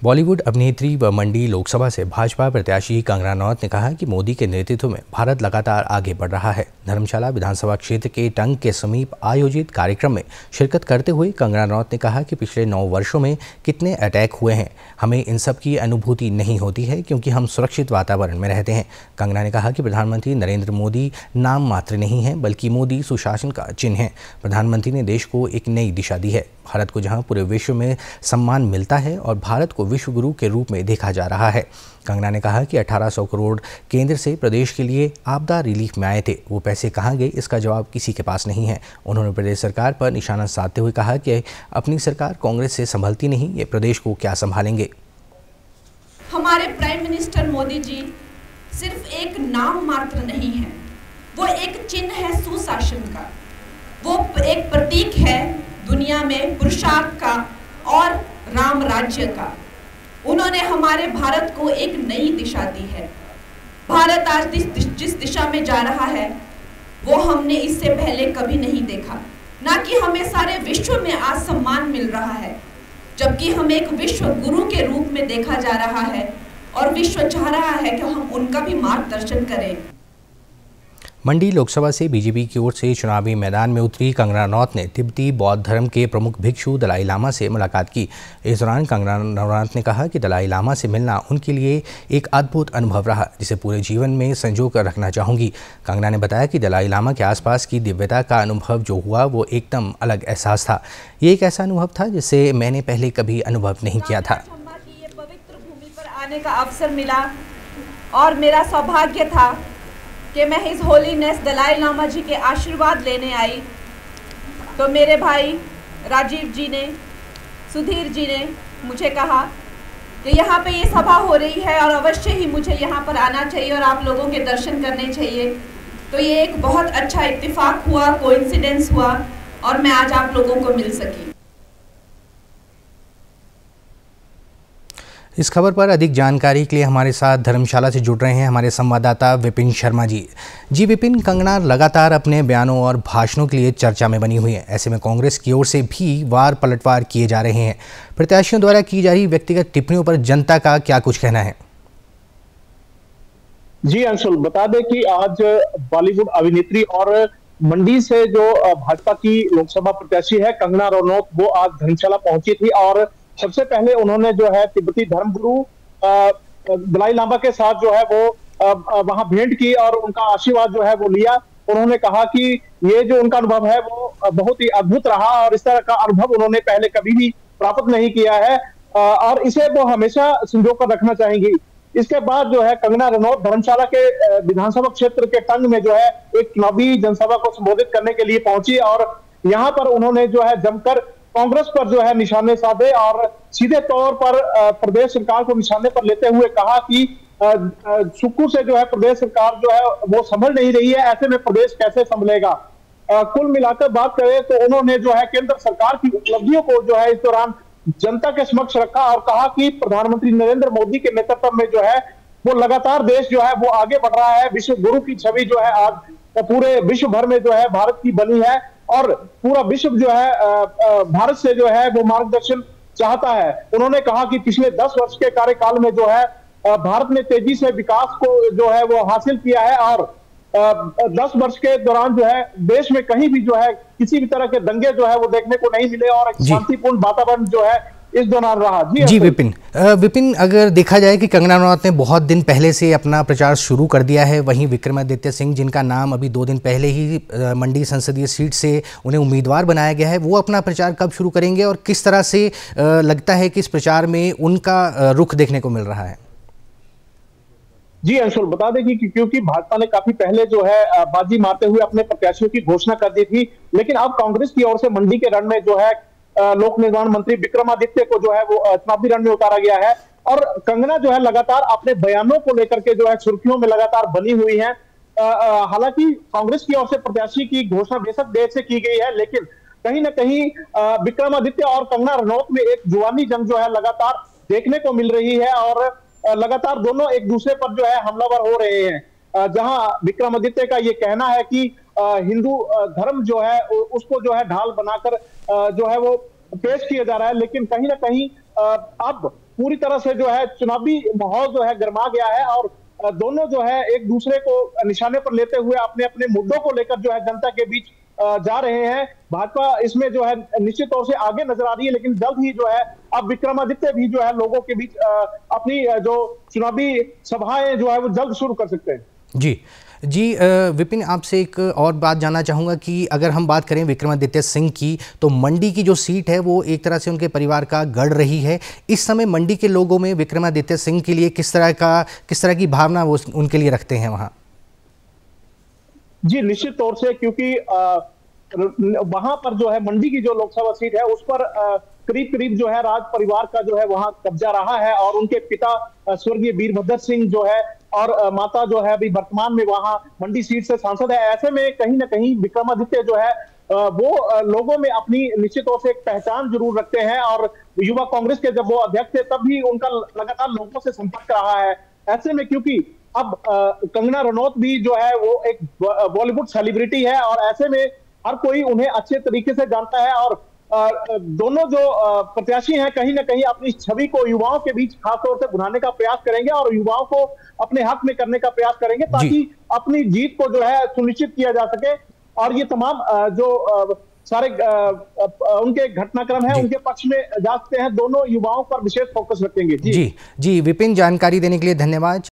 बॉलीवुड अभिनेत्री व मंडी लोकसभा से भाजपा प्रत्याशी कंगना रनौत ने कहा कि मोदी के नेतृत्व में भारत लगातार आगे बढ़ रहा है। धर्मशाला विधानसभा क्षेत्र के टंग के समीप आयोजित कार्यक्रम में शिरकत करते हुए कंगना रनौत ने कहा कि पिछले 9 वर्षों में कितने अटैक हुए हैं, हमें इन सब की अनुभूति नहीं होती है क्योंकि हम सुरक्षित वातावरण में रहते हैं। कंगना ने कहा कि प्रधानमंत्री नरेंद्र मोदी नाम मात्र नहीं है बल्कि मोदी सुशासन का चिन्ह है। प्रधानमंत्री ने देश को एक नई दिशा दी है। भारत को जहां पूरे विश्व में सम्मान मिलता है और भारत को विश्व गुरु के रूप में देखा जा रहा है। कंगना ने कहा कि 1800 करोड़ केंद्र से प्रदेश के लिए आपदा रिलीफ में आए थे, वो पैसे कहां गए इसका जवाब किसी के पास नहीं है। उन्होंने प्रदेश सरकार पर निशाना साधते हुए कहा कि अपनी सरकार कांग्रेस से संभलती नहीं, ये प्रदेश को क्या संभालेंगे। हमारे प्राइम मिनिस्टर मोदी जी सिर्फ एक नाम मात्र नहीं है, वो एक चिन्ह है सुशासन का, वो एक प्रतीक है दुनिया में पुरुषार्थ का और राम राज्य का। उन्होंने हमारे भारत को एक नई दिशा दी है। भारत आज जिस दिशा में जा रहा है वो हमने इससे पहले कभी नहीं देखा। ना कि हमें सारे विश्व में आज सम्मान मिल रहा है, जबकि हम एक विश्व गुरु के रूप में देखा जा रहा है और विश्व चाह रहा है कि हम उनका भी मार्गदर्शन करें। मंडी लोकसभा से बीजेपी की ओर से चुनावी मैदान में उतरी कंगना रनौत ने तिब्बती बौद्ध धर्म के प्रमुख भिक्षु दलाई लामा से मुलाकात की। इस दौरान कंगना रनौत ने कहा कि दलाई लामा से मिलना उनके लिए एक अद्भुत अनुभव रहा, जिसे पूरे जीवन में संजो कर रखना चाहूँगी। कंगना ने बताया कि दलाई लामा के आसपास की दिव्यता का अनुभव जो हुआ वो एकदम अलग एहसास था। ये एक ऐसा अनुभव था जिसे मैंने पहले कभी अनुभव नहीं किया था। पवित्र भूमि पर आने का अवसर मिला और मेरा सौभाग्य था कि मैं हिज होलीनेस दलाई लामा जी के आशीर्वाद लेने आई। तो मेरे भाई राजीव जी ने, सुधीर जी ने मुझे कहा कि यहाँ पे ये सभा हो रही है और अवश्य ही मुझे यहाँ पर आना चाहिए और आप लोगों के दर्शन करने चाहिए। तो ये एक बहुत अच्छा इत्तेफाक हुआ, कोइंसिडेंस हुआ और मैं आज आप लोगों को मिल सकी। इस खबर पर अधिक जानकारी के लिए हमारे साथ धर्मशाला से जुड़ रहे हैं हमारे संवाददाता विपिन शर्मा जी। जी विपिन, कंगना लगातार अपने बयानों और भाषणों के लिए चर्चा में बनी हुई है। ऐसे में कांग्रेस की ओर से भी वार पलटवार किए जा रहे हैं। प्रत्याशियों द्वारा की जा रही व्यक्तिगत टिप्पणियों पर जनता का क्या कुछ कहना है? जी अंशुल, बता दें कि आज बॉलीवुड अभिनेत्री और मंडी से जो भाजपा की लोकसभा प्रत्याशी है कंगना रनौत, वो आज धर्मशाला पहुंची थी और सबसे पहले उन्होंने जो है तिब्बती धर्मगुरु दलाई लामा के साथ जो है वो वहां भेंट की और उनका आशीर्वाद जो है वो लिया। उन्होंने कहा कि ये जो उनका अनुभव है वो बहुत ही अद्भुत रहा और इस तरह का अनुभव उन्होंने पहले कभी भी प्राप्त नहीं किया है और इसे वो हमेशा संजो कर रखना चाहेंगी। इसके बाद जो है कंगना रनौत धर्मशाला के विधानसभा क्षेत्र के टंग में जो है एक चुनावी जनसभा को संबोधित करने के लिए पहुंची और यहाँ पर उन्होंने जो है जमकर कांग्रेस पर जो है निशाने साधे और सीधे तौर पर प्रदेश सरकार को निशाने पर लेते हुए कहा कि सुक्खू से जो है प्रदेश सरकार जो है वो संभल नहीं रही है, ऐसे में प्रदेश कैसे संभलेगा। कुल मिलाकर बात करें तो उन्होंने जो है केंद्र सरकार की उपलब्धियों को जो है इस दौरान जनता के समक्ष रखा और कहा कि प्रधानमंत्री नरेंद्र मोदी के नेतृत्व में जो है वो लगातार देश जो है वो आगे बढ़ रहा है। विश्व गुरु की छवि जो है आज पूरे विश्व भर में जो है भारत की बनी है और पूरा विश्व जो है भारत से जो है वो मार्गदर्शन चाहता है। उन्होंने कहा कि पिछले 10 वर्ष के कार्यकाल में जो है भारत ने तेजी से विकास को जो है वो हासिल किया है और 10 वर्ष के दौरान जो है देश में कहीं भी जो है किसी भी तरह के दंगे जो है वो देखने को नहीं मिले और एक शांतिपूर्ण वातावरण जो है इस दौरान रहा। जी विपिन, अगर देखा जाए कि कंगना रनौत ने बहुत दिन पहले से अपना प्रचार शुरू कर दिया है, वहीं विक्रमादित्य सिंह जिनका नाम अभी 2 दिन पहले ही मंडी संसदीय सीट से उन्हें उम्मीदवार बनाया गया है, वो अपना प्रचार कब शुरू करेंगे और किस तरह से लगता है कि इस प्रचार में उनका रुख देखने को मिल रहा है? जी अंशुल, बता दें कि क्योंकि भाजपा ने काफी पहले जो है बाजी मारते हुए अपने प्रत्याशियों की घोषणा कर दी थी, लेकिन अब कांग्रेस की ओर से मंडी के रण में जो है लोक निर्माण मंत्री विक्रमादित्य को जो है वो चुनावी रण में उतारा गया है और कंगना जो है लगातार अपने बयानों को लेकर के जो है सुर्खियों में लगातार बनी हुई है। हालांकि कांग्रेस की ओर से प्रत्याशी की घोषणा बेशक देर से की गई है, लेकिन कहीं ना कहीं विक्रमादित्य और कंगना रनौत में एक जुबानी जंग जो है लगातार देखने को मिल रही है और लगातार दोनों एक दूसरे पर जो है हमलावर हो रहे हैं। जहां विक्रमादित्य का ये कहना है कि हिंदू धर्म जो है उसको जो है ढाल बनाकर जो है वो पेश किया जा रहा है, लेकिन कहीं ना कहीं अब पूरी तरह से जो है चुनावी माहौल जो है गर्मा गया है और दोनों जो है एक दूसरे को निशाने पर लेते हुए अपने अपने मुद्दों को लेकर जो है जनता के बीच जा रहे हैं। भाजपा इसमें जो है निश्चित तौर से आगे नजर आ रही है, लेकिन जल्द ही जो है अब विक्रमादित्य भी जो है लोगों के बीच अपनी जो चुनावी सभाएं जो है वो जल्द शुरू कर सकते हैं। जी जी विपिन, आपसे एक और बात जानना चाहूँगा कि अगर हम बात करें विक्रमादित्य सिंह की, तो मंडी की जो सीट है वो एक तरह से उनके परिवार का गढ़ रही है। इस समय मंडी के लोगों में विक्रमादित्य सिंह के लिए किस तरह की भावना वो उनके लिए रखते हैं वहाँ? जी निश्चित तौर से, क्योंकि वहां पर जो है मंडी की जो लोकसभा सीट है उस पर करीब करीब जो है राज परिवार का जो है वहां कब्जा रहा है और उनके पिता स्वर्गीय वीरभद्र सिंह जो है और माता जो है अभी वर्तमान में वहां मंडी सीट से सांसद है। ऐसे में कहीं ना कहीं विक्रमादित्य जो है वो लोगों में अपनी निश्चित तौर से एक पहचान जरूर रखते हैं और युवा कांग्रेस के जब वो अध्यक्ष थे तब भी उनका लगातार लोगों से संपर्क रहा है। ऐसे में क्योंकि अब कंगना रनौत भी जो है वो एक बॉलीवुड सेलिब्रिटी है और ऐसे में हर कोई उन्हें अच्छे तरीके से जानता है और दोनों जो प्रत्याशी हैं कहीं ना कहीं अपनी छवि को युवाओं के बीच खासतौर से बुलाने का प्रयास करेंगे और युवाओं को अपने हक में करने का प्रयास करेंगे ताकि अपनी जीत को जो है सुनिश्चित किया जा सके। और ये तमाम जो सारे उनके घटनाक्रम है उनके पक्ष में जा सकते हैं, दोनों युवाओं पर विशेष फोकस रखेंगे। जी, विपिन, जानकारी देने के लिए धन्यवाद।